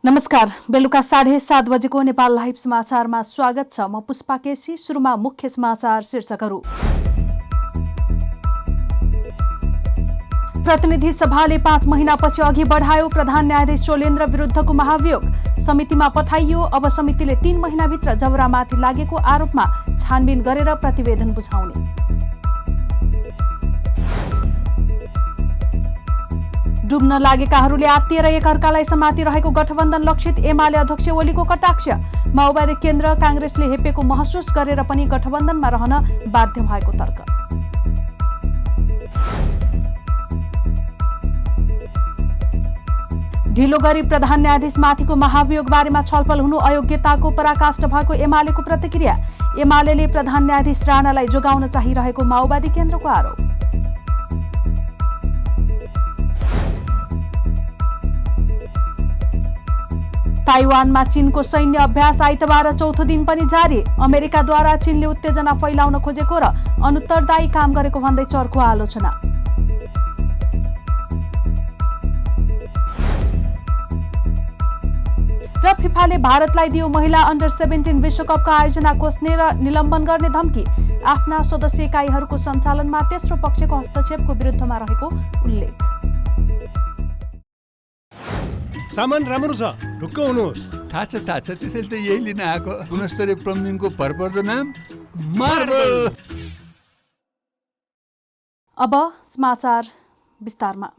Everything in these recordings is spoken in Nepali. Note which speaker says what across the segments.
Speaker 1: नमस्कार, बेलुका 7:30 बजेको नेपाल लाइभ समाचारमा स्वागत छ। म पुष्पा केसी। सुरुमा मुख्य समाचार शीर्षकहरू। प्रतिनिधि सभाले 5 महिनापछि अघि बढायो प्रधान न्यायाधीश चोलेन्द्र विरुद्धको महाभियोग। समितिमा पठाइयो। अब समितिले 3 महिनाभित्र जबरामाथि लागेको आरोपमा छानबिन गरेर प्रतिवेदन बुझाउने। डुब्न लागेकाहरूले आत्तिएर एकअर्कालाई समातिरहेको गठबन्धन लक्षित। एमाले अध्यक्ष ओलीको कटाक्ष। माओवादी केन्द्र कांग्रेसले हेपेको महसुस गरेर पनि गठबन्धनमा रहन बाध्य भएको तर्क। ढिलो गरी प्रधान न्यायाधीशमाथिको महाभियोग बारेमा छलफल हुनु अयोग्यताको पराकाष्ठ भएको एमालेको प्रतिक्रिया। एमालेले प्रधान न्यायाधीश राणालाई जोगाउन चाहिरहेको माओवादी केन्द्रको आरोप। ताइवानमा चीनको सैन्य अभ्यास आइतबार चौथो दिन पनि जारी। अमेरिकाद्वारा चीनले उत्तेजना फैलाउन खोजेको र अनुत्तरदायी काम गरेको भन्दै चर्को आलोचना। र फिफाले भारतलाई दियो महिला अन्डर 17 विश्वकपका आयोजना कोस्ने र निलम्बन गर्ने धम्की। आफ्ना सदस्य इकाइहरूको सञ्चालनमा तेस्रो पक्षको हस्तक्षेपको विरुद्धमा रहेको उल्लेख।
Speaker 2: सामान राम्रो छ, ढुक्क हुनुहोस्।
Speaker 3: थाहा छ त्यसैले त यही लिन आएको। गुणस्तरीय प्लम्बिङको भरपर्दो नाम मार्बल।
Speaker 1: अब समाचार विस्तारमा।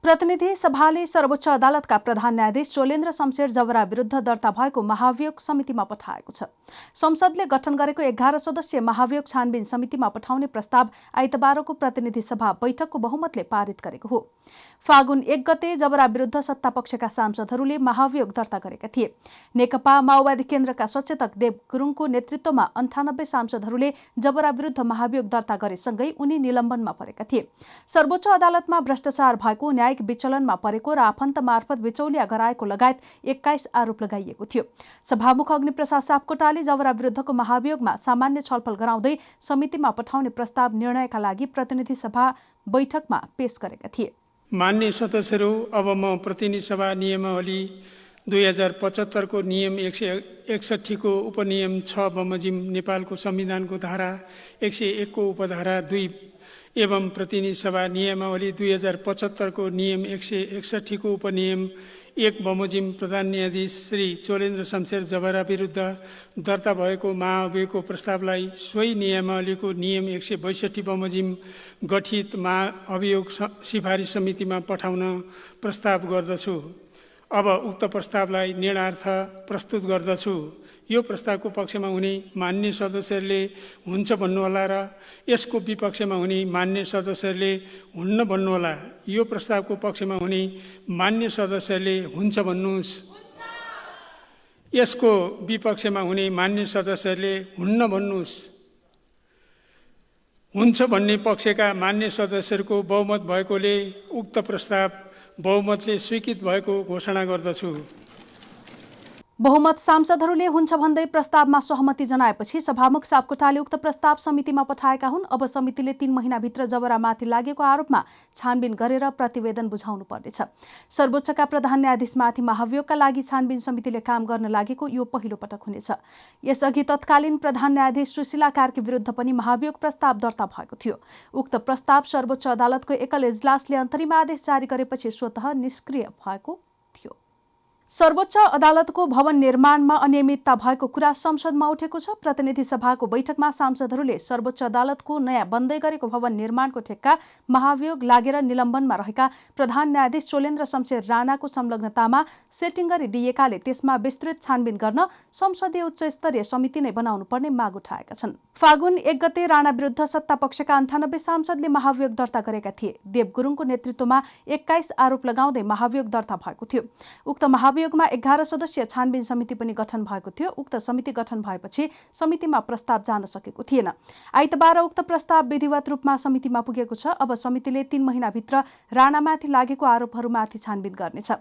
Speaker 1: प्रतिनिधि सभाले सर्वोच्च अदालतका प्रधान न्यायाधीश चोलेन्द्र शमशेर जबरा विरुद्ध दर्ता भएको महाभियोग समितिमा पठाएको छ। संसदले गठन गरेको 11 सदस्यीय महाभियोग छानबिन समितिमा पठाउने प्रस्ताव आइतबारको प्रतिनिधि सभा बैठकको बहुमतले पारित गरेको हो। फागुन 1 गते जबरा विरुद्ध सत्तापक्षका सांसदहरूले महाभियोग दर्ता गरेका थिए। नेकपा माओवादी केन्द्रका सचेतक देव गुरुङको नेतृत्वमा 98 सांसदहरूले जबरा विरुद्ध महाभियोग दर्ता गरेसँगै उनी निलम्बनमा परेका थिए। सर्वोच्च अदालतमा भ्रष्टाचार भएको, न्यायिक विचलनमा परेको र आफन्त मार्फत बिचौलिया गराएको लगायत 21 आरोप लगाइएको थियो। सभामुख अग्निप्रसाद सापकोटाले जबरा विरुद्धको महाभियोगमा सामान्य छलफल गराउँदै समितिमा पठाउने प्रस्ताव निर्णयका लागि प्रतिनिधि सभा बैठकमा पेश गरेका थिए।
Speaker 4: मान्य सदस्यहरू, अब म प्रतिनिधि सभा नियमावली 2075 को नियम 161 को उपनियम 6 बमोजिम नेपालको संविधानको धारा 101 को उपधारा 2 एवं प्रतिनिधि सभा नियमावली 2075 को नियम 161 को उपनियम 1 बमोजिम प्रधान न्यायाधीश श्री चोलेन्द्र शमशेर जबरा विरुद्ध दर्ता भएको महाभियोगको प्रस्तावलाई सोही नियमावलीको नियम 162 बमोजिम गठित महाभियोग सिफारिस समितिमा पठाउन प्रस्ताव गर्दछु। अब उक्त प्रस्तावलाई निर्णयार्थ प्रस्तुत गर्दछु। यो प्रस्तावको पक्षमा हुने मान्य सदस्यहरूले हुन्छ भन्नुहोला र यसको विपक्षमा हुने मान्य सदस्यहरूले हुन्न भन्नुहोला। यो प्रस्तावको पक्षमा हुने मान्य सदस्यहरूले हुन्छ भन्नुहोस्। यसको विपक्षमा हुने मान्य सदस्यहरूले हुन्न भन्नुहोस्। हुन्छ भन्ने पक्षका मान्य सदस्यहरूको बहुमत भएकोले उक्त प्रस्ताव बहुमतले स्वीकृत भएको घोषणा गर्दछु।
Speaker 1: बहुमत सांसदहरूले हुन्छ भन्दै प्रस्तावमा सहमति जनाएपछि सभामुख सापकोटाले उक्त प्रस्ताव समितिमा पठाएका हुन्। अब समितिले 3 महिनाभित्र जबरामाथि लागेको आरोपमा छानबिन गरेर प्रतिवेदन बुझाउनु पर्नेछ। सर्वोच्चका प्रधान न्यायाधीशमाथि महाभियोगका लागि छानबिन समितिले काम गर्न लागेको यो पहिलो पटक हुनेछ। यसअघि तत्कालीन प्रधान न्यायाधीश सुशीला कार्की विरुद्ध पनि महाभियोग प्रस्ताव दर्ता भएको थियो। उक्त प्रस्ताव सर्वोच्च अदालतको एकल इजलासले अन्तरिम आदेश जारी गरेपछि स्वतः निष्क्रिय भएको थियो। सर्वोच्च अदालतको भवन निर्माणमा अनियमितता भएको कुरा संसदमा उठेको छ। प्रतिनिधि सभाको बैठकमा सांसदहरूले सर्वोच्च अदालतको नयाँ बन्दै गरेको भवन निर्माणको ठेक्का महाभियोग लागेर निलम्बनमा रहेका प्रधान न्यायाधीश चोलेन्द्र शमशेर राणाको संलग्नतामा सेटिङ गरी दिएकाले त्यसमा विस्तृत छानबिन गर्न संसदीय उच्च स्तरीय समिति नै बनाउनु पर्ने माग उठाएका छन्। फागुन 1 गते राणा विरुद्ध सत्तापक्षका 98 सांसदले महाभियोग दर्ता गरेका थिए। देव गुरुङको नेतृत्वमा 21 आरोप लगाउँदै महाभियोग दर्ता भएको थियो। उक्त महाभियोग महाभियोगमा 11 सदस्यीय छानबिन समिति पनि गठन भएको थियो। उक्त समिति गठन भएपछि समितिमा प्रस्ताव जान सकेको थिएन। आइतबार उक्त प्रस्ताव विधिवत रूपमा समितिमा पुगेको छ। अब समितिले 3 महिनाभित्र राणामाथि लागेको आरोपहरूमाथि छानबिन गर्नेछ।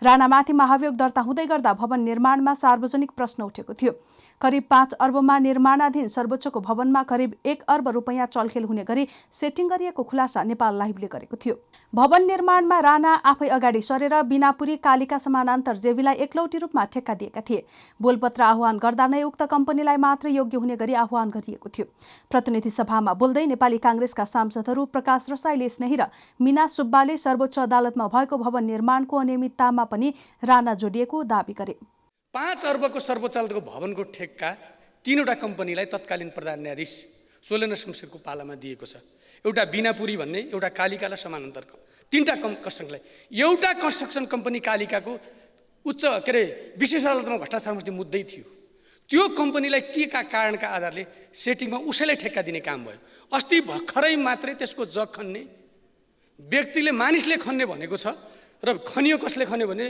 Speaker 1: राणामाथि महाभियोग दर्ता हुँदै गर्दा भवन निर्माणमा सार्वजनिक प्रश्न उठेको थियो। करिब 5 अर्बमा निर्माणाधीन सर्वोच्चको भवनमा करिब 1 अर्ब रुपैयाँ चलखेल हुने गरी सेटिङ गरिएको खुलासा नेपाल लाइभले गरेको थियो। भवन निर्माणमा राणा आफै अगाडि सरेर बिनापुरी कालिका समानान्तर जेबीलाई एकलौटी रूपमा ठेक्का दिएका थिए। बोलपत्र आह्वान गर्दा नै उक्त कम्पनीलाई मात्र योग्य हुने गरी आह्वान गरिएको थियो। प्रतिनिधि सभामा बोल्दै नेपाली कांग्रेसका सांसदहरू प्रकाश रसाइले स्नेही र मीना सुब्बाले सर्वोच्च अदालतमा भएको भवन निर्माणको अनियमिततामा पनि राणा जोडिएको दाबी गरे।
Speaker 5: 5 अर्बको सर्वोच्च अदालतको भवनको ठेक्का 3वटा कम्पनीलाई तत्कालीन प्रधान न्यायाधीश सोलेन्द्र शमशेरको पालामा दिएको छ। एउटा बिनापुरी भन्ने, एउटा कालिका र समानान्तरको 3टा कन्स्ट्रक्सनलाई। एउटा कन्स्ट्रक्सन कम्पनी कालिकाको विशेष अदालतमा भ्रष्टाचारमाथि मुद्दै थियो। त्यो कम्पनीलाई के का कारणका आधारले सेटिङमा उसैलाई ठेक्का दिने काम भयो। अस्ति भर्खरै मात्रै त्यसको जग खन्ने व्यक्तिले मानिसले खन्ने भनेको छ र खनियो कसले खन्यो भने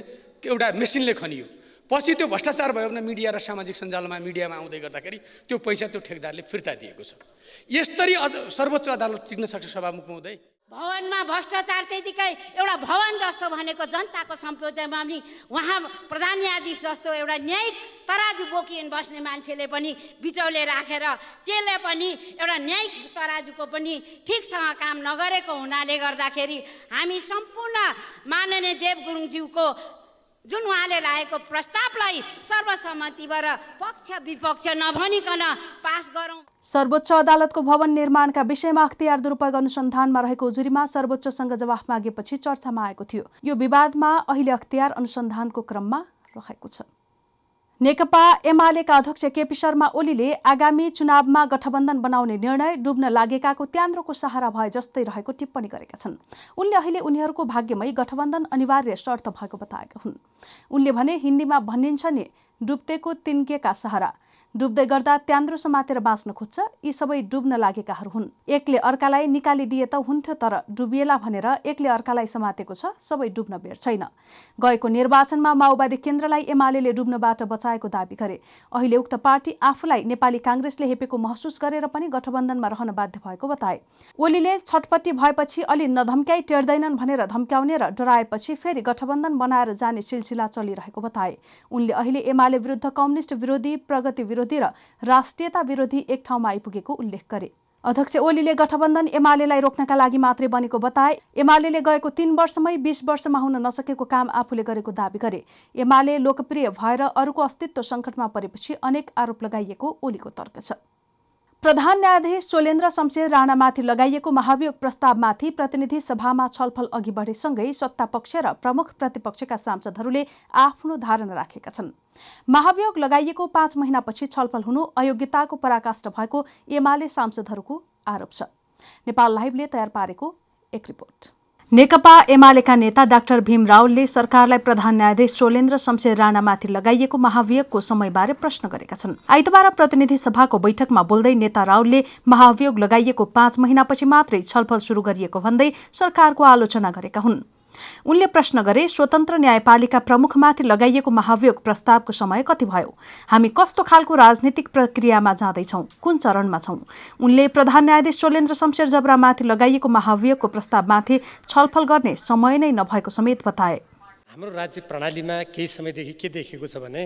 Speaker 5: एउटा मेसिनले खनियो। पछि त्यो भ्रष्टाचार भयो भने मिडिया र सामाजिक सञ्जालमा मिडियामा आउँदै गर्दाखेरि त्यो पैसा त्यो ठेकदारले फिर्ता दिएको छ। यसरी सर्वोच्च अदालत टिक्न सक्छ सभामुख महोदय?
Speaker 6: भवनमा भ्रष्टाचार त्यतिकै एउटा भवन जस्तो भनेको जनताको सम्पत्तिमा पनि उहाँ प्रधान न्यायाधीश जस्तो एउटा न्यायिक तराजु बोकिन बस्ने मान्छेले पनि बिचौले राखेर त्यसले पनि एउटा न्यायिक तराजुको पनि ठिकसँग काम नगरेको हुनाले गर्दाखेरि हामी सम्पूर्ण माननीय देव गुरुङज्यूको जुन उहाँले राखेको प्रस्तावलाई सर्वसम्मतिबाट पक्ष विपक्ष नभनिकन पास गरौँ।
Speaker 1: सर्वोच्च अदालतको भवन निर्माणका विषयमा अख्तियार दुरुपयोग अनुसन्धानमा रहेको उजुरीमा सर्वोच्चसँग जवाफ मागेपछि चर्चामा आएको थियो। यो विवादमा अहिले अख्तियार अनुसन्धानको क्रममा रहेको छ। नेकपा एमालेका अध्यक्ष केपी शर्मा ओलीले आगामी चुनावमा गठबन्धन बनाउने निर्णय डुब्न लागेकाको त्यान्द्रोको सहारा भए जस्तै रहेको टिप्पणी गरेका छन्। उनले अहिले उनीहरूको भाग्यमै गठबन्धन अनिवार्य शर्त भएको बताएका हुन्। उनले भने हिन्दीमा भनिन्छ नि डुब्तेको तिनकेका सहारा। डुब्दै गर्दा त्यान्द्रो समातेर बाँच्न खोज्छ। यी सबै डुब्न लागेकाहरू हुन्। एकले अर्कालाई निकालिदिए त हुन्थ्यो, तर डुबिएला भनेर एकले अर्कालाई समातेको छ। सबै डुब्न बेर छैन। गएको निर्वाचनमा माओवादी केन्द्रलाई एमालेले डुब्नबाट बचाएको दाबी गरे। अहिले उक्त पार्टी आफूलाई नेपाली कांग्रेसले हेपेको महसुस गरेर पनि गठबन्धनमा रहन बाध्य भएको बताए। ओलीले छटपट्टि भएपछि अलि नधम्क्याइ टेर्दैनन् भनेर धम्क्याउने र डराएपछि फेरि गठबन्धन बनाएर जाने सिलसिला चलिरहेको बताए। उनले अहिले एमाले विरुद्ध कम्युनिस्ट विरोधी, प्रगति विरोधी र राष्ट्रियता विरोधी एक ठाउँमा आइपुगेको उल्लेख गरे। अध्यक्ष ओलीले गठबन्धन एमालेलाई रोक्नका लागि मात्रै बनेको बताए। एमालेले गएको 3 वर्षमै 20 वर्षमा हुन नसकेको काम आफूले गरेको दाबी गरे। एमाले लोकप्रिय भएर अरूको अस्तित्व सङ्कटमा परेपछि अनेक आरोप लगाइएको ओलीको तर्क छ। प्रधान न्यायाधीश चोलेन्द्र शमशेर राणामाथि लगाइएको महाभियोग प्रस्तावमाथि प्रतिनिधि सभामा छलफल अघि बढेसँगै सत्तापक्ष र प्रमुख प्रतिपक्षका सांसदहरूले आफ्नो धारणा राखेका छन्। महाभियोग लगाइएको 5 महिनापछि छलफल हुनु अयोग्यताको पराकाष्ठ भएको एमाले सांसदहरूको आरोप छ। नेपाल लाइभले तयार पारेको एक रिपोर्ट। नेकपा एमालेका नेता डाक्टर भीम रावलले सरकारलाई प्रधान न्यायाधीश चोलेन्द्र शमशेर राणामाथि लगाइएको महाभियोगको समयबारे प्रश्न गरेका छन्। आइतबार प्रतिनिधि सभाको बैठकमा बोल्दै नेता रावलले महाभियोग लगाइएको 5 महिनापछि मात्रै छलफल सुरु गरिएको भन्दै सरकारको आलोचना गरेका हुन्। उनले प्रश्न गरे, स्वतन्त्र न्यायपालिका प्रमुखमाथि लगाइएको महाभियोग प्रस्तावको समय कति भयो? हामी कस्तो खालको राजनीतिक प्रक्रियामा जाँदैछौँ? कुन चरणमा छौँ? उनले प्रधान न्यायाधीश चोलेन्द्र शमशेर जबरामाथि लगाइएको महाभियोगको प्रस्तावमाथि छलफल गर्ने समय नै नभएको समेत बताए।
Speaker 7: हाम्रो राज्य प्रणालीमा केही समयदेखि के देखेको छ भने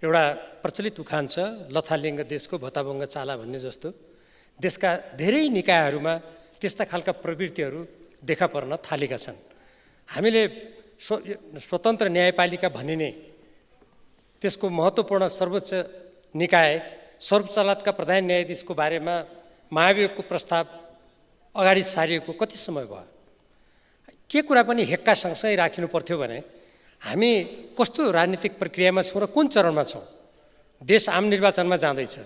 Speaker 7: एउटा प्रचलित उखान छ, लथालिङ्ग देशको भताभङ्ग चाला भन्ने जस्तो देशका धेरै निकायहरूमा त्यस्ता खालका प्रवृत्तिहरू देखा पर्न थालेका छन्। हामीले स्वतन्त्र न्यायपालिका भनिने त्यसको महत्त्वपूर्ण सर्वोच्च निकाय सर्वोच्च अदालतका प्रधान न्यायाधीशको बारेमा महाभियोगको प्रस्ताव अगाडि सारिएको कति समय भयो? के कुरा पनि हेक्का सँगसँगै राखिनु पर्थ्यो भने हामी कस्तो राजनीतिक प्रक्रियामा छौँ र कुन चरणमा छौँ? देश आम निर्वाचनमा जाँदैछ।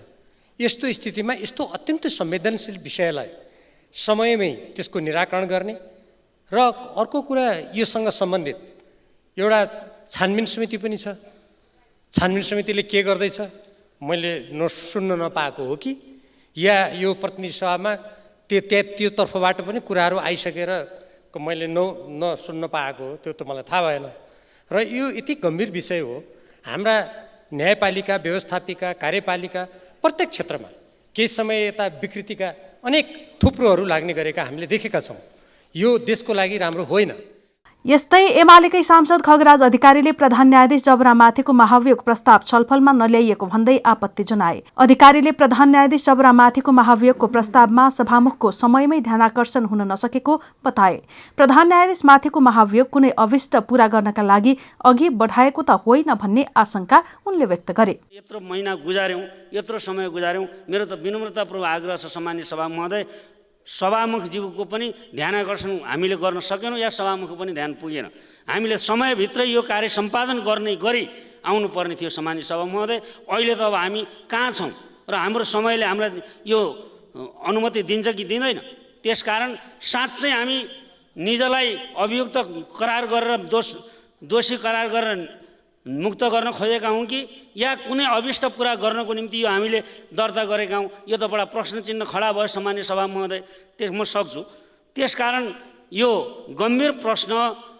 Speaker 7: यस्तो स्थितिमा यस्तो अत्यन्त संवेदनशील विषयलाई समयमै त्यसको निराकरण गर्ने र अर्को कुरा योसँग सम्बन्धित एउटा छानबिन समिति पनि छ। छानबिन समितिले के गर्दैछ मैले सुन्न नपाएको हो कि या यो प्रतिनिधि सभामा त्यो तर्फबाट पनि कुराहरू आइसकेर मैले नसुन्न पाएको हो, त्यो त मलाई थाहा भएन। र यो यति गम्भीर विषय हो। हाम्रा न्यायपालिका, व्यवस्थापिका, कार्यपालिका प्रत्येक क्षेत्रमा केही समय यता विकृतिका अनेक थुप्रोहरू लाग्ने गरेका हामीले देखेका छौँ। यो देशको लागि राम्रो होइन।
Speaker 1: यस्तै एमालेकै सांसद खगराज अधिकारीले प्रधान न्यायाधीश जबरामाथिको महाभियोग प्रस्ताव छलफलमा नल्याइएको भन्दै आपत्ति जनाए। अधिकारीले प्रधान न्यायाधीश जबरामाथिको महाभियोगको प्रस्तावमा सभामुखको समयमै ध्यानाकर्षण हुन नसकेको बताए। प्रधान न्यायाधीशमाथिको महाभियोग कुनै अभिष्ट पूरा गर्नका लागि अघि बढाएको त होइन भन्ने आशंका उनले व्यक्त गरे।
Speaker 8: यत्रो महिना गुजार्यौँ, यत्रो समय गुजार्यौँ, मेरो त विनम्रतापूर्वक आग्रह छ सामान्य सभा महोदय, सभामुखज्यूको पनि ध्यानाकर्षण हामीले गर्न सकेनौँ या सभामुखको पनि ध्यान पुगेन। हामीले समयभित्र यो कार्य सम्पादन गर्ने गरी आउनुपर्ने थियो सामान्य सभा महोदय। अहिले त अब हामी कहाँ छौँ र हाम्रो समयले हामीलाई यो अनुमति दिन्छ कि दिँदैन? त्यसकारण साँच्चै हामी निजलाई अभियुक्त करार गरेर दोषी करार गरेर मुक्त गर्न खोजेका हौँ कि या कुनै अभिष्ट पुरा गर्नको निम्ति यो हामीले दर्ता गरेका हौँ? यो त बडा प्रश्न चिन्ह खडा भयो सामान्य सभा महोदय। म सक्छु। त्यसकारण यो गम्भीर प्रश्न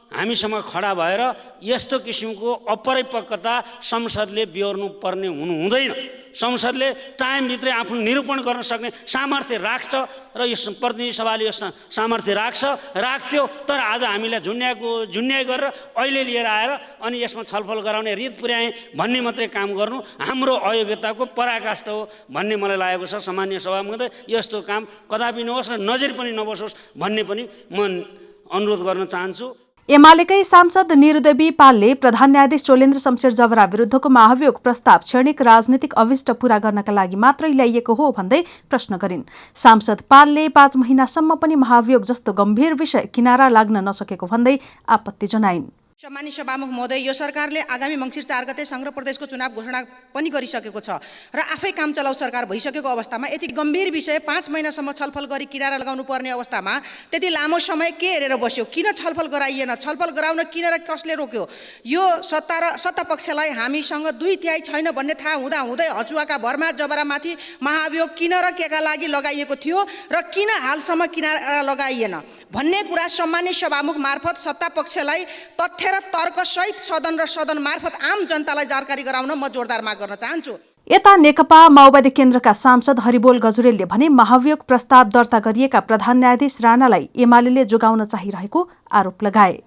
Speaker 8: हामीसँग खडा भएर यस्तो किसिमको अपरिपक्वता संसदले बिहोर्नु पर्ने हुँदैन। संसदले टाइमभित्रै आफ्नो निरूपण गर्न सक्ने सामर्थ्य राख्छ र यो प्रतिनिधि सभाले यो सामर्थ्य राख्थ्यो। तर आज हामीलाई झुन्याइ गरेर अहिले लिएर आएर अनि यसमा छलफल गराउने रित पुर्याए भन्ने मात्रै काम गर्नु हाम्रो अयोग्यताको पराकाष्ठ हो भन्ने मलाई लागेको छ सामान्य सभा महोदय। यस्तो काम कदापि नहोस् र नजिर पनि नबसोस् भन्ने पनि म अनुरोध गर्न चाहन्छु।
Speaker 1: एमालेकै सांसद निरुदेवी पालले प्रधान न्यायाधीश चोलेन्द्र शमशेर जबरा विरुद्धको महाभियोग प्रस्ताव क्षणिक राजनीतिक अभिष्ट पूरा गर्नका लागि मात्रै ल्याइएको हो भन्दै प्रश्न गरिन्। सांसद पालले 5 महिनासम्म पनि महाभियोग जस्तो गम्भीर विषय किनारा लाग्न नसकेको भन्दै आपत्ति जनाइन्।
Speaker 9: सम्मानित सभामुख महोदय, यो सरकारले आगामी मङ्सिर 4 गते संघ र प्रदेशको चुनाव घोषणा पनि गरिसकेको छ र आफै काम चलाउ सरकार भइसकेको अवस्थामा यति गम्भीर विषय 5 महिनासम्म छलफल गरी किनारा लगाउनु पर्ने अवस्थामा त्यति लामो समय के हेरेर बस्यो? किन छलफल गराइएन? छलफल गराउन किन र कसले रोक्यो? यो सत्ता पक्षलाई हामीसँग 2/3 छैन भन्ने थाहा हुँदै हचुवाका भरमा जबरामाथि महाभियोग किन र केका लागि लगाइएको थियो र किन हालसम्म किनारा लगाइएन भन्ने कुरा सम्मानित सभामुख मार्फत सत्ता पक्षलाई तथ्य र तर्कसहित सदन र सदन मार्फत आम जनतालाई जानकारी गराउन म जोरदार माग गर्न चाहन्छु।
Speaker 1: यता नेकपा माओवादी केन्द्रका सांसद हरिबोल गजुरेलले भने महाभियोग प्रस्ताव दर्ता गरिएका प्रधान न्यायाधीश राणालाई एमालेले जोगाउन चाहिरहेको आरोप लगाए।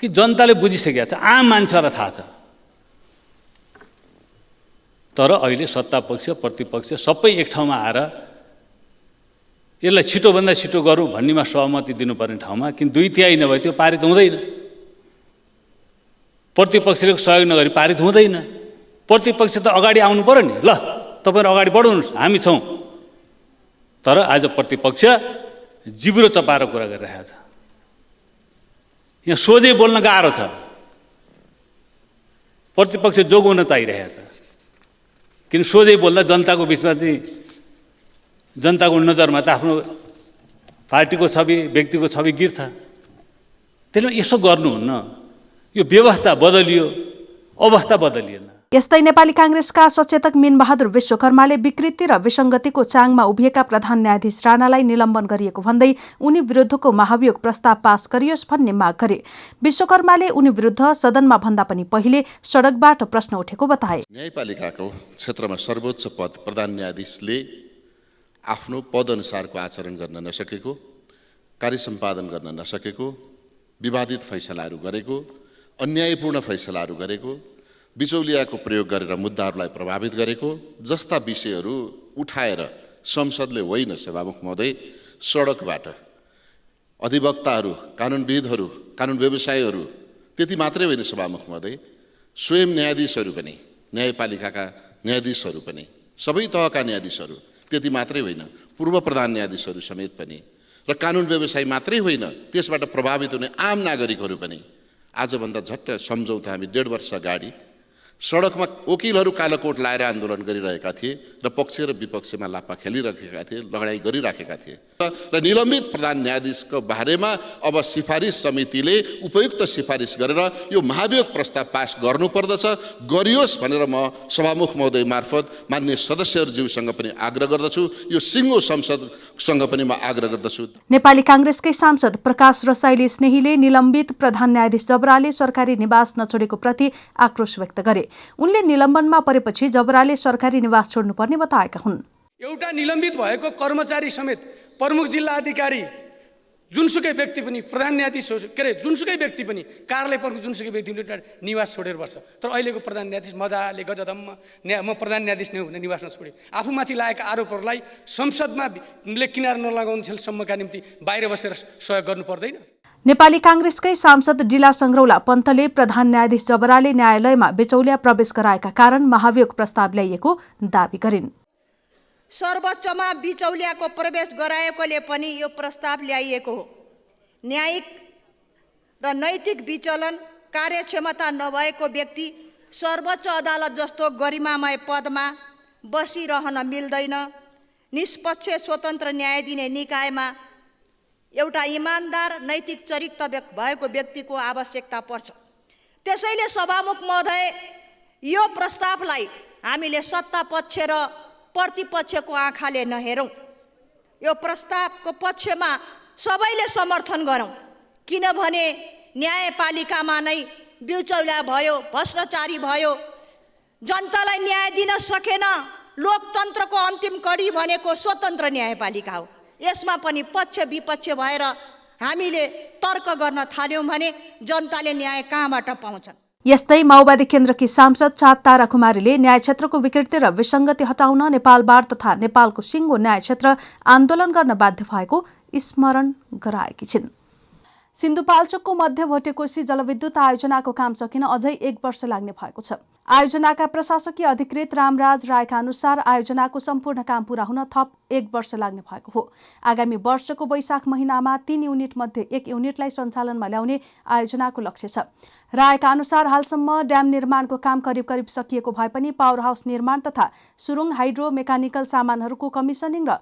Speaker 10: कि जनताले बुझिसकेको छ, आम मान्छेलाई थाहा छ, तर अहिले सत्ता पक्ष प्रतिपक्ष सबै एक ठाउँमा आएर यसलाई छिटोभन्दा छिटो गरौँ भन्नेमा सहमति दिनुपर्ने ठाउँमा किन 2/3 नभए त्यो पारित हुँदैन। प्रतिपक्षले सहयोग नगरी पारित हुँदैन। प्रतिपक्ष त अगाडि आउनु पर्यो नि, ल तपाईँहरू अगाडि बढ्नुहोस् हामी छौँ। तर आज प्रतिपक्ष जिब्रो चपाएर कुरा गरिरहेको छ। यहाँ सोझै बोल्न गाह्रो छ। प्रतिपक्ष जोगाउन चाहिरहेको छ, किन सोझै बोल्दा जनताको बिचमा चाहिँ जनताको नजरमा त आफ्नो पार्टीको छवि, व्यक्तिको छवि गिर्छ। त्यसले यसो गर्नुहुन्न। यो व्यवस्था बदलियो, अवस्था बदलिएन।
Speaker 1: यस्तै नेपाली कांग्रेसका सचेतक मीनबहादुर विश्वकर्माले विकृति र विसङ्गतिको चाङमा उभिएका प्रधान न्यायाधीश राणालाई निलम्बन गरिएको भन्दै उनी विरुद्धको महाभियोग प्रस्ताव पास गरियोस् भन्ने माग गरे। विश्वकर्माले उनी विरुद्ध सदनमा भन्दा पनि पहिले सडकबाट प्रश्न उठेको बताए।
Speaker 11: न्यायपालिकाको क्षेत्रमा सर्वोच्च पद प्रधान न्यायाधीशले आफ्नो पदअनुसारको आचरण गर्न नसकेको, कार्य सम्पादन गर्न नसकेको, विवादित फैसलाहरू गरेको, अन्यायपूर्ण फैसलाहरू गरेको, बिचौलियाको प्रयोग गरेर मुद्दाहरूलाई प्रभावित गरेको जस्ता विषयहरू उठाएर संसदले होइन सभामुख महोदय, सडकबाट अधिवक्ताहरू, कानुनविदहरू, कानुन व्यवसायीहरू, त्यति मात्रै होइन सभामुख महोदय, स्वयं न्यायाधीशहरू पनि, न्यायपालिकाका न्यायाधीशहरू पनि, सबै तहका न्यायाधीशहरू, त्यति मात्रै होइन पूर्व प्रधान न्यायाधीशहरू समेत पनि र कानुन व्यवसायी मात्रै होइन त्यसबाट प्रभावित हुने आम नागरिकहरू पनि आजभन्दा झट्ट सम्झौता हामी 1.5 वर्ष अगाडि सडकमा वकिलहरू कालोकोट लाएर आन्दोलन गरिरहेका थिए र पक्ष र विपक्षमा लाप्पा खेलिरहेका थिए, लडाइँ गरिराखेका थिए र निलम्बित प्रधान न्यायाधीशको बारेमा अब सिफारिस समितिले उपयुक्त सिफारिस गरेर यो महाभियोग प्रस्ताव पास गर्नुपर्दछ, गरियोस् भनेर म सभामुख महोदय मार्फत मान्य सदस्यहरूज्यूसँग पनि आग्रह गर्दछु। यो सिङ्गो संसदसँग पनि म आग्रह गर्दछु।
Speaker 1: नेपाली कांग्रेसकै सांसद प्रकाश रसाइली स्नेहीले निलम्बित प्रधान न्यायाधीश जबराले सरकारी निवास नछोडेको प्रति आक्रोश व्यक्त गरे। उनले निलम्बनमा परेपछि जबराले सरकारी निवास छोड्नुपर्ने बताएका हुन्।
Speaker 5: एउटा निलम्बित भएको कर्मचारी समेत प्रमुख जिल्ला अधिकारी जुनसुकै व्यक्ति पनि प्रधान न्यायाधीश के अरे जुनसुकै व्यक्ति पनि कार्यालय प्रमुख जुनसुकै व्यक्ति पनि निवास छोडेर बस्छ। तर अहिलेको प्रधान न्यायाधीश मजाले गजदम्म म प्रधान न्यायाधीश नै हुने निवास नछोडे। आफूमाथि लागेका आरोपहरूलाई संसदमा किनारा नलगाउन्जेलसम्मका निम्ति बाहिर बसेर सहयोग गर्नु पर्दैन।
Speaker 1: नेपाली कांग्रेसकै सांसद डिला सङ्ग्रौला पन्तले प्रधान न्यायाधीश जबराले न्यायालयमा बिचौलिया प्रवेश गराएका कारण महाभियोग प्रस्ताव ल्याइएको दावी गरिन्।
Speaker 9: सर्वोच्चमा बिचौलियाको प्रवेश गराएकोले पनि यो प्रस्ताव ल्याइएको हो। न्यायिक र नैतिक विचलन कार्यक्षमता नभएको व्यक्ति सर्वोच्च अदालत जस्तो गरिमामय पदमा बसिरहन मिल्दैन। निष्पक्ष स्वतन्त्र न्याय दिने निकायमा एउटा इमानदार नैतिक चरित्र भएको व्यक्तिको आवश्यकता पर्छ। त्यसैले सभामुख महोदय, यो प्रस्तावलाई हामीले सत्ता पक्ष र प्रतिपक्षको आँखाले नहेरौँ। यो प्रस्तावको पक्षमा सबैले समर्थन गरौँ, किनभने न्यायपालिकामा नै बिचौलिया भयो, भ्रष्टाचारी भयो, जनतालाई न्याय दिन सकेन। लोकतन्त्रको अन्तिम कडी भनेको स्वतन्त्र न्यायपालिका हो। यसमा पनि पक्ष विपक्ष भएर हामीले तर्क गर्न थाल्यौँ भने जनताले न्याय कहाँबाट पाउँछन्।
Speaker 1: यस्तै माओवादी केन्द्रकी सांसद चाँद तारा कुमारीले न्याय क्षेत्रको विकृति र विसङ्गति हटाउन नेपाल बार तथा नेपालको सिङ्गो न्याय क्षेत्र आन्दोलन गर्न बाध्य भएको स्मरण गराएकी छिन्। सिन्धुपाल्चोकको मध्य भोटेकोशी जलविद्युत आयोजनाको काम सकिन अझै 1 वर्ष लाग्ने भएको छ। आयोजनाका प्रशासकीय अधिकृत रामराज रायका अनुसार आयोजनाको सम्पूर्ण काम पूरा हुन थप 1 वर्ष लाग्ने भएको हो। आगामी वर्षको वैशाख महिनामा 3 युनिट मध्ये 1 युनिटलाई सञ्चालनमा ल्याउने आयोजनाको लक्ष्य छ। रायका अनुसार हालसम्म ड्याम निर्माणको काम करिब सकिएको भए पनि पावर हाउस निर्माण तथा सुरुङ हाइड्रो मेकानिकल सामानहरूको कमिसनिङ र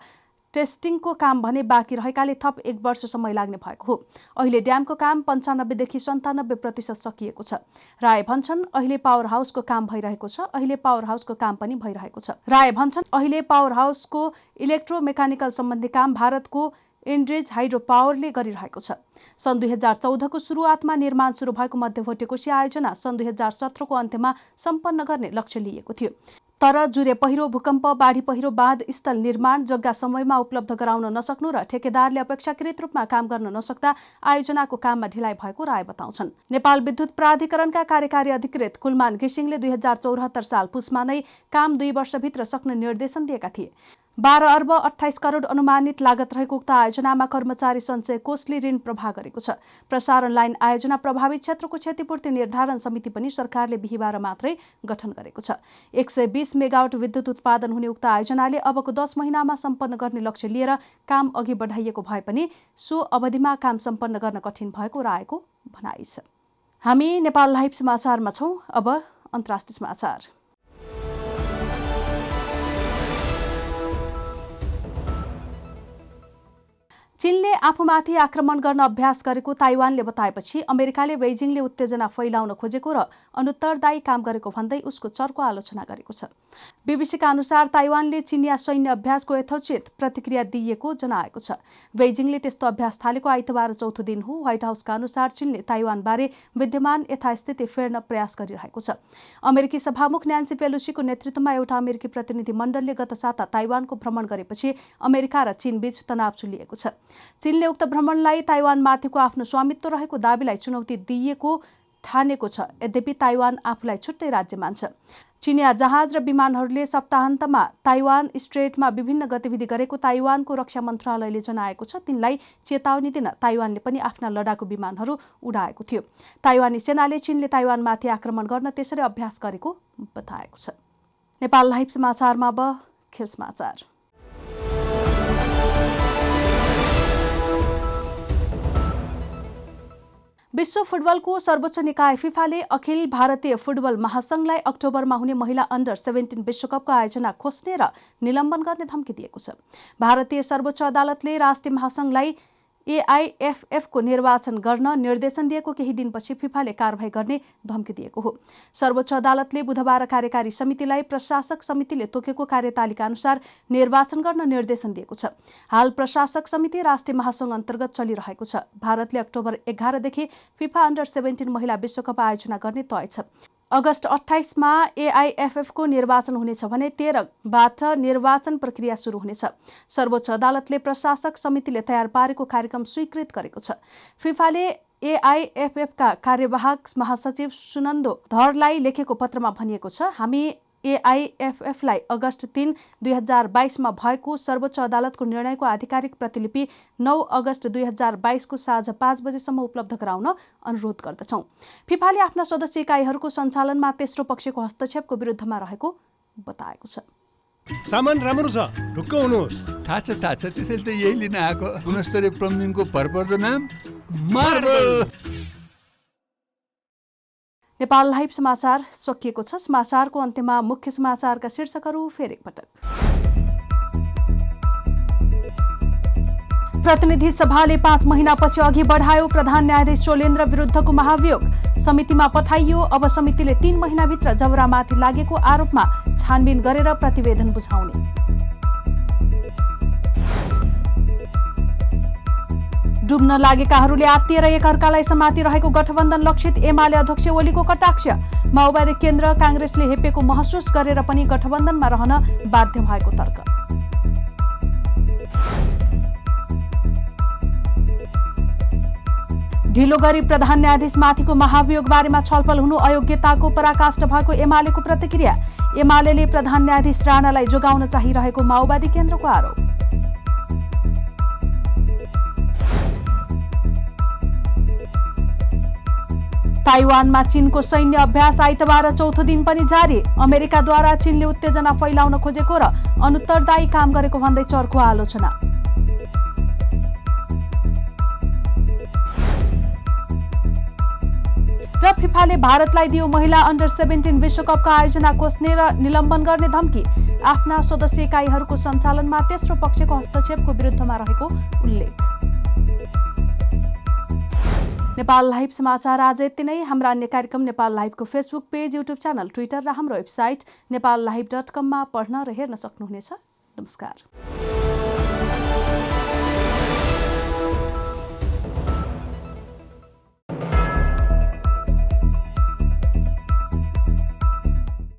Speaker 1: टेस्टिङको काम भने बाँकी रहेकाले थप 1 वर्ष समय लाग्ने भएको हो। अहिले ड्यामको काम 95 देखि 97% सकिएको छ। राय भन्छन् अहिले पावर हाउसको काम भइरहेको छ। अहिले पावर हाउसको काम पनि भइरहेको छ। राय भन्छन् अहिले पावर हाउसको इलेक्ट्रोमेकानिकल सम्बन्धी काम भारतको इन्ड्रिज हाइड्रो पावरले गरिरहेको छ। सन् 2014 को सुरुवातमा निर्माण सुरु भएको मध्य भोटेकोशी आयोजना सन् 2017 को अन्त्यमा सम्पन्न गर्ने लक्ष्य लिएको थियो। तर जुरे पहिरो, भूकम्प, बाढी पहिरो, बाँध स्थल निर्माण, जग्गा समयमा उपलब्ध गराउन नसक्नु र ठेकेदारले अपेक्षाकृत रूपमा काम गर्न नसक्दा आयोजनाको काममा ढिलाइ भएको राय बताउँछन्। नेपाल विद्युत प्राधिकरणका कार्यकारी अधिकृत कुलमान घिसिङले 2074 साल पुसमा नै काम 2 वर्षभित्र सक्ने निर्देशन दिएका थिए। 12 अर्ब 28 करोड अनुमानित लागत रहेको उक्त आयोजनामा कर्मचारी सञ्चय कोषले ऋण प्रवाह गरेको छ। प्रसारण लाइन आयोजना प्रभावित क्षेत्रको क्षतिपूर्ति निर्धारण समिति पनि सरकारले बिहिबार मात्रै गठन गरेको छ। 120 मेगावाट विद्युत उत्पादन हुने उक्त आयोजनाले अबको 10 महिनामा सम्पन्न गर्ने लक्ष्य लिएर काम अघि बढाइएको भए पनि सो अवधिमा काम सम्पन्न गर्न कठिन भएको रायको भनाइ छ। हामी नेपाल लाइभ समाचारमा छौं। अब अन्तर्राष्ट्रिय समाचार। चीनले आफूमाथि आक्रमण गर्न अभ्यास गरेको ताइवानले बताएपछि अमेरिकाले बेइजिङले उत्तेजना फैलाउन खोजेको र अनुत्तरदायी काम गरेको भन्दै उसको चर्को आलोचना गरेको छ। बीबीसीका अनुसार ताइवानले चीनिया सैन्य अभ्यासको यथोचित प्रतिक्रिया दिएको जनाएको छ। बेइजिङले त्यस्तो अभ्यास थालेको आइतबार चौथो दिन हो। व्हाइट हाउसका अनुसार चीनले ताइवानबारे विद्यमान यथास्थिति फेर्न प्रयास गरिरहेको छ। अमेरिकी सभामुख न्यान्सी पेलोसीको नेतृत्वमा एउटा अमेरिकी प्रतिनिधि मण्डलले गत साता ताइवानको भ्रमण गरेपछि अमेरिका र चीनबीच तनाव चुलिएको छ। चीनले उक्त भ्रमणलाई ताइवानमाथिको आफ्नो स्वामित्व रहेको दाबीलाई चुनौती दिएको ठानेको छ। यद्यपि ताइवान आफूलाई छुट्टै राज्य मान्छ। चीनिया जहाज र विमानहरूले सप्ताहन्तमा ताइवान स्ट्रेटमा विभिन्न गतिविधि गरेको ताइवानको रक्षा मन्त्रालयले जनाएको छ। तिनलाई चेतावनी दिन ताइवानले पनि आफ्ना लडाकु विमानहरू उडाएको थियो। ताइवानी सेनाले चीनले ताइवानमाथि आक्रमण गर्न त्यसरी अभ्यास गरेको बताएको छ। नेपाल लाइभ समाचारमा अब खेल समाचार। विश्व फुटबलको सर्वोच्च निकाय फिफाले अखिल भारतीय फुटबल महासंघलाई अक्टोबरमा हुने महिला अन्डर 17 विश्वकपको आयोजना खोस्ने र निलम्बन गर्ने धम्की दिएको छ। भारतीय सर्वोच्च अदालतले राष्ट्रिय महासंघलाई एआईएफएफको निर्वाचन गर्न निर्देशन दिएको केही दिनपछि फिफाले कारबाही गर्ने धम्की दिएको हो। सर्वोच्च अदालतले बुधबार कार्यकारी समितिलाई प्रशासक समितिले तोकेको कार्यतालिका अनुसार निर्वाचन गर्न निर्देशन दिएको छ। हाल प्रशासक समिति राष्ट्रिय महासंघ अन्तर्गत चलिरहेको छ। भारतले अक्टोबर 11 देखि फिफा अन्डर 17 महिला विश्वकप आयोजना गर्ने तय छ। अगस्त 28 मा एआईएफएफको निर्वाचन हुनेछ भने 13बाट निर्वाचन प्रक्रिया सुरु हुनेछ। सर्वोच्च अदालतले प्रशासक समितिले तयार पारेको कार्यक्रम स्वीकृत गरेको छ। फिफाले एआईएफएफका कार्यवाहक महासचिव सुनन्दो धरलाई लेखेको पत्रमा भनिएको छ, हामी एआईएफएफलाई अगस्त 3, 2022 मा भएको सर्वोच्च अदालतको निर्णयको आधिकारिक प्रतिलिपि 9 अगस्त 2022 को साँझ 5 बजेसम्म उपलब्ध गराउन अनुरोध गर्दछौं। फिफाले आफ्ना सदस्य इकाइहरूको सञ्चालनमा तेस्रो पक्षको हस्तक्षेपको विरुद्धमा रहेको बताएको छ।
Speaker 2: सामान राम्रो छ, ढुक्क हुनुहोस्।
Speaker 3: थाहा छ त्यसैले त यही लिन आएको। गुणस्तरीय प्लम्बिङको भरपर्दो नाम मार्बल।
Speaker 1: नेपाल लाइभ समाचार सकिएको छ। समाचारको अन्त्यमा मुख्य समाचारका शीर्षकहरू फेरि एकपटक। प्रतिनिधि सभाले 5 महिनापछि अघि बढायो प्रधान न्यायाधीश शोलेन्द्र विरुद्धको महाभियोग। समितिमा पठाइयो। अब समितिले 3 महिनाभित्र जबरामाथि लागेको आरोपमा छानबिन गरेर प्रतिवेदन बुझाउने। डुब्न लागेकाहरूले आत्तिएर एकअर्कालाई समातिरहेको गठबन्धन लक्षित। एमाले अध्यक्ष ओलीको कटाक्ष। माओवादी केन्द्र काङ्ग्रेसले हेपेको महसुस गरेर पनि गठबन्धनमा रहन बाध्य भएको तर्क। ढिलो गरी प्रधान न्यायाधीशमाथिको महाभियोग बारेमा छलफल हुनु अयोग्यताको पराकाष्ठ भएको एमालेको प्रतिक्रिया। एमालेले प्रधान न्यायाधीश राणालाई जोगाउन चाहिरहेको माओवादी केन्द्रको आरोप। ताइवानमा चीनको सैन्य अभ्यास आइतबार चौथो दिन पनि जारी। अमेरिकाद्वारा चीनले उत्तेजना फैलाउन खोजेको र अनुत्तरदायी काम गरेको भन्दै चर्को आलोचना। र फिफाले भारतलाई दियो महिला अन्डर 17 विश्वकपका आयोजना खोस्ने र निलम्बन गर्ने धम्की। आफ्ना सदस्य इकाइहरूको सञ्चालनमा तेस्रो पक्षको हस्तक्षेपको विरुद्धमा रहेको उल्लेख। नेपाल लाइभ समाचार आज यति नै। हाम्रा अन्य कार्यक्रम नेपाल लाइभको Facebook page, YouTube channel, Twitter र हाम्रो वेबसाइट नेपाललाइभ.com मा पढ्न र हेर्न सक्नुहुनेछ। नमस्कार।